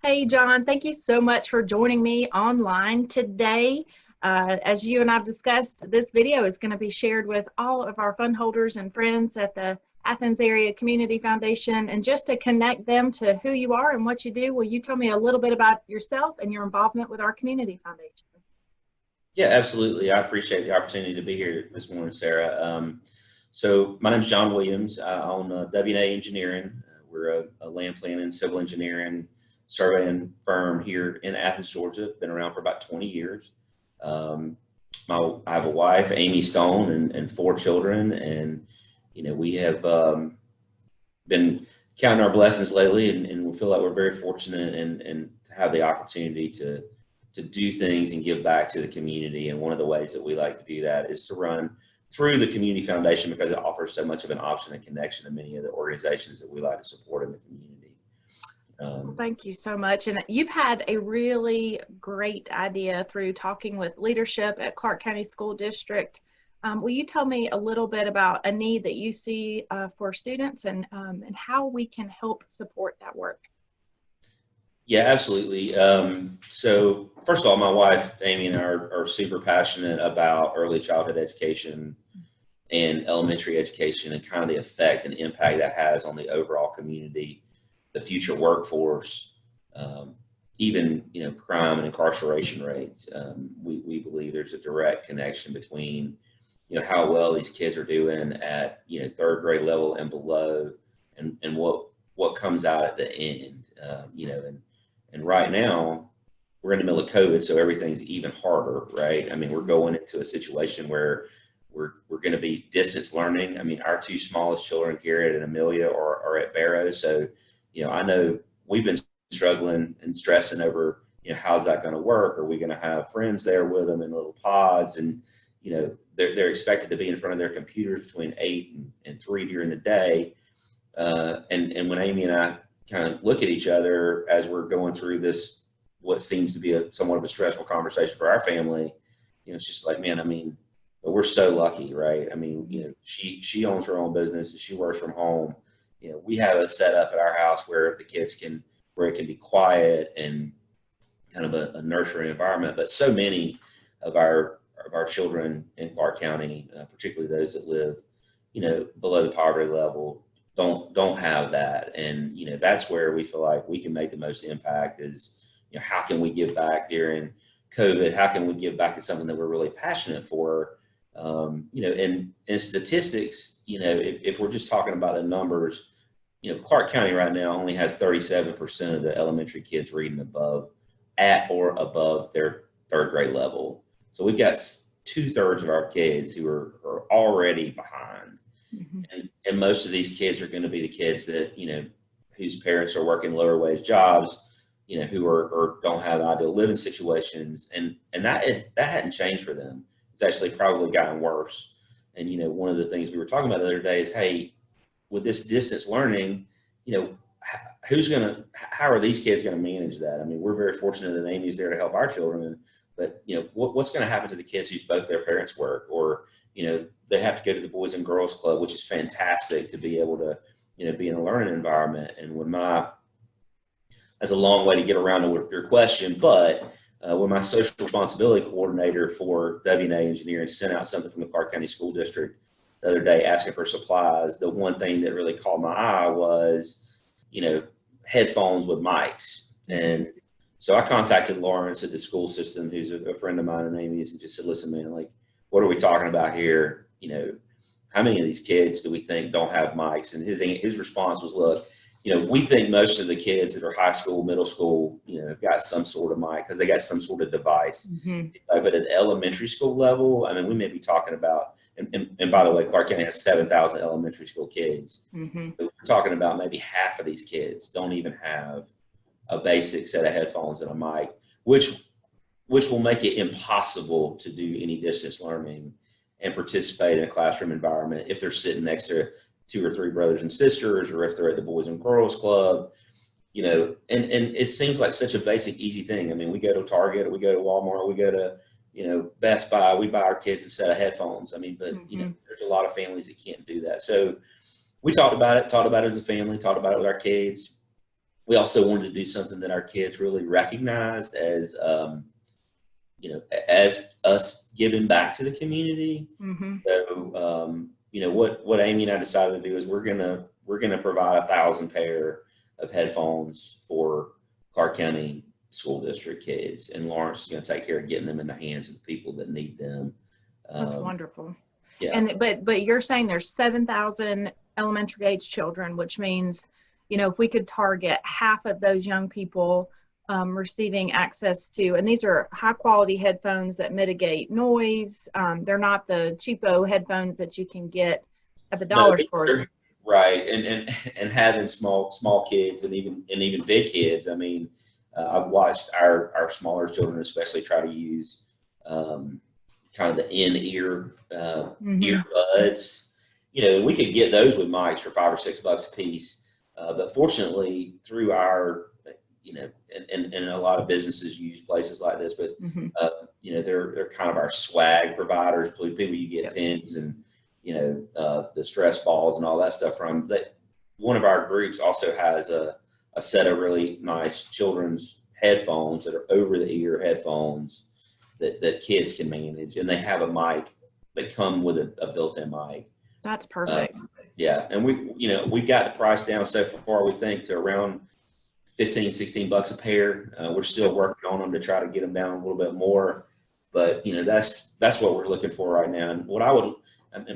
Hey, John, thank you so much for joining me online today. As you and I've discussed, this video is going to be shared with all of our fund holders and friends at the Athens Area Community Foundation. And just to connect them to who you are and what you do, will you tell me a little bit about yourself and your involvement with our community foundation? Yeah, absolutely. I appreciate the opportunity to be here this morning, Sarah. So my name is John Williams. I own W&A Engineering. We're a land planning, civil engineering, surveying firm here in Athens, Georgia. Been around for about 20 years. Um, I have a wife, Amy Stone, and four children, and we have been counting our blessings lately, and we feel like we're very fortunate and to have the opportunity to do things and give back to the community. And one of the ways that we like to do that is to run through the community foundation because it offers so much of an option and connection to many of the organizations that we like to support in the community. Well, thank you so much. And you've had a really great idea through talking with leadership at Clarke County School District. Will you tell me a little bit about a need that you see for students and how we can help support that work? Yeah, absolutely. So first of all, my wife, Amy, and I are super passionate about early childhood education and elementary education and kind of the effect and impact that has on the overall community, the future workforce, even, crime and incarceration rates. We believe there's a direct connection between, how well these kids are doing at, third grade level and below and what comes out at the end, and right now, we're in the middle of COVID, so everything's even harder, right? I mean, we're going into a situation where we're going to be distance learning. I mean, our two smallest children, Garrett and Amelia, are at Barrow. So, I know we've been struggling and stressing over, how's that going to work? Are we going to have friends there with them in little pods? And, they're expected to be in front of their computers between 8 and 3 during the day. And when Amy and I kind of look at each other as we're going through this, what seems to be somewhat of a stressful conversation for our family, it's just like, man, I mean, we're so lucky, right? I mean, she owns her own business and she works from home. We have a setup at our house where where it can be quiet and kind of a nurturing environment. But so many of our children in Clarke County, particularly those that live, below the poverty level, don't have that. And that's where we feel like we can make the most impact is, how can we give back during COVID? How can we give back to something that we're really passionate for? In statistics, if we're just talking about the numbers, Clarke County right now only has 37% of the elementary kids reading at or above their third grade level. So we've got 2/3 of our kids who are already behind. Mm-hmm. And most of these kids are going to be the kids that, whose parents are working lower wage jobs, who or don't have ideal living situations. And that hadn't changed for them. It's actually probably gotten worse. And, one of the things we were talking about the other day is, hey, with this distance learning, how are these kids going to manage that? I mean, we're very fortunate that Amy's there to help our children, but, what's going to happen to the kids whose both their parents work, or, they have to go to the Boys and Girls Club, which is fantastic to be able to, be in a learning environment. And that's a long way to get around to your question, but when my social responsibility coordinator for W&A Engineering sent out something from the Clarke County School District the other day asking for supplies, the one thing that really caught my eye was, headphones with mics. And so I contacted Lawrence at the school system, who's a friend of mine and Amy's, and just said, listen, man, like, what are we talking about here? How many of these kids do we think don't have mics? And his response was, look, we think most of the kids that are high school, middle school, have got some sort of mic because they got some sort of device. Mm-hmm. But at elementary school level, I mean, we may be talking about, and by the way, Clarke County has 7,000 elementary school kids. Mm-hmm. But we're talking about maybe half of these kids don't even have a basic set of headphones and a mic, which will make it impossible to do any distance learning and participate in a classroom environment if they're sitting next to 2 or 3 brothers and sisters, or if they're at the Boys and Girls Club, and it seems like such a basic, easy thing. I mean, we go to Target, we go to Walmart, we go to, Best Buy, we buy our kids a set of headphones. I mean, but, there's a lot of families that can't do that. So we talked about it as a family, talked about it with our kids. we also wanted to do something that our kids really recognized as, as us giving back to the community. Mm-hmm. So, what Amy and I decided to do is we're gonna provide 1,000 pair of headphones for Clarke County School District kids, and Lawrence is going to take care of getting them in the hands of the people that need them. That's wonderful. Yeah. And but you're saying there's 7,000 elementary age children, which means, if we could target half of those young people receiving access to, and these are high quality headphones that mitigate noise. They're not the cheapo headphones that you can get at the dollar store. Right. And having small kids and even big kids. I mean, I've watched our smaller children especially try to use kind of the in-ear earbuds. We could get those with mics for $5 or $6 a piece. But fortunately, through our, and a lot of businesses use places like this, but, they're kind of our swag providers, people you get pins and, the stress balls and all that stuff from. That one of our groups also has a set of really nice children's headphones that are over-the-ear headphones that kids can manage, and they have a mic that come with a built-in mic. That's perfect. Yeah, and we got the price down so far, we think, to around $15-16 a pair. We're still working on them to try to get them down a little bit more, but that's what we're looking for right now. And what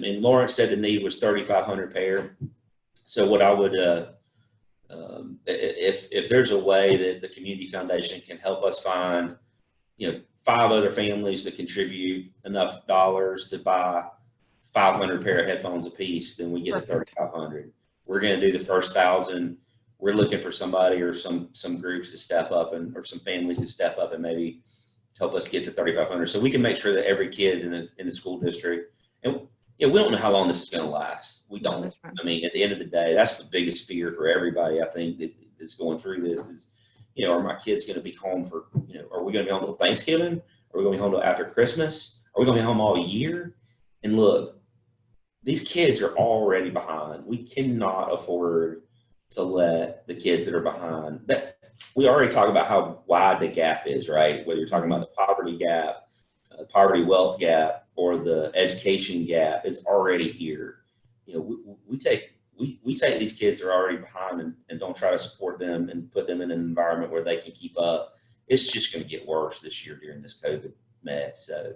Lawrence said the need was 3,500 pair. So what I would, if there's a way that the Community Foundation can help us find, 5 other families that contribute enough dollars to buy 500 pair of headphones a piece, then we get to 3,500. We're going to do the first 1,000. We're looking for somebody or some groups to step up or some families to step up and maybe help us get to 3,500, so we can make sure that every kid in the school district, and we don't know how long this is going to last. We don't. Right. I mean, at the end of the day, that's the biggest fear for everybody, I think, that's going through this is, are my kids going to be home for, are we going to be home till Thanksgiving? Are we going to be home till after Christmas? Are we going to be home all year? And look, these kids are already behind. We cannot afford to let the kids that are behind, that we already talk about how wide the gap is, right? Whether you're talking about the poverty gap, poverty wealth gap, or the education gap is already here. We take these kids that are already behind and don't try to support them and put them in an environment where they can keep up. It's just going to get worse this year during this COVID mess. So.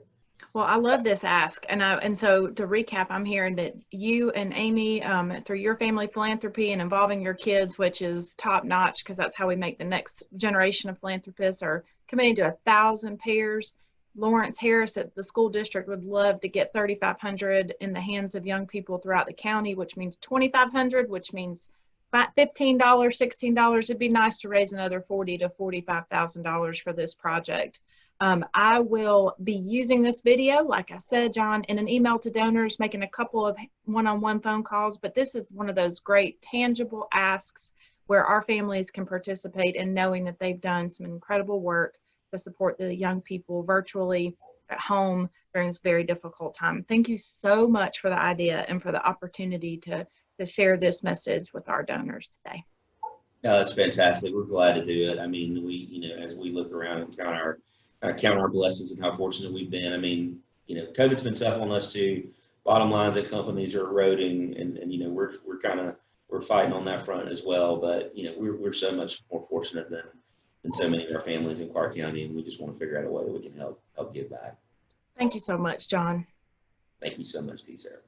Well, I love this ask. And so to recap, I'm hearing that you and Amy, through your family philanthropy and involving your kids, which is top notch, because that's how we make the next generation of philanthropists, are committing to 1,000 pairs. Lawrence Harris at the school district would love to get 3,500 in the hands of young people throughout the county, which means 2,500, which means $15, $16. It'd be nice to raise another $40,000 to $45,000 for this project. I will be using this video, like I said, John, in an email to donors, making a couple of one-on-one phone calls, but this is one of those great tangible asks where our families can participate in knowing that they've done some incredible work to support the young people virtually at home during this very difficult time. Thank you so much for the idea and for the opportunity to share this message with our donors today. No, it's fantastic. We're glad to do it. I mean, as we look around and count our blessings and how fortunate we've been. I mean, COVID's been tough on us too. Bottom lines at companies are eroding, and we're fighting on that front as well. But we're so much more fortunate than so many of our families in Clarke County, and we just want to figure out a way that we can help give back. Thank you so much, John. Thank you so much to you, Sarah.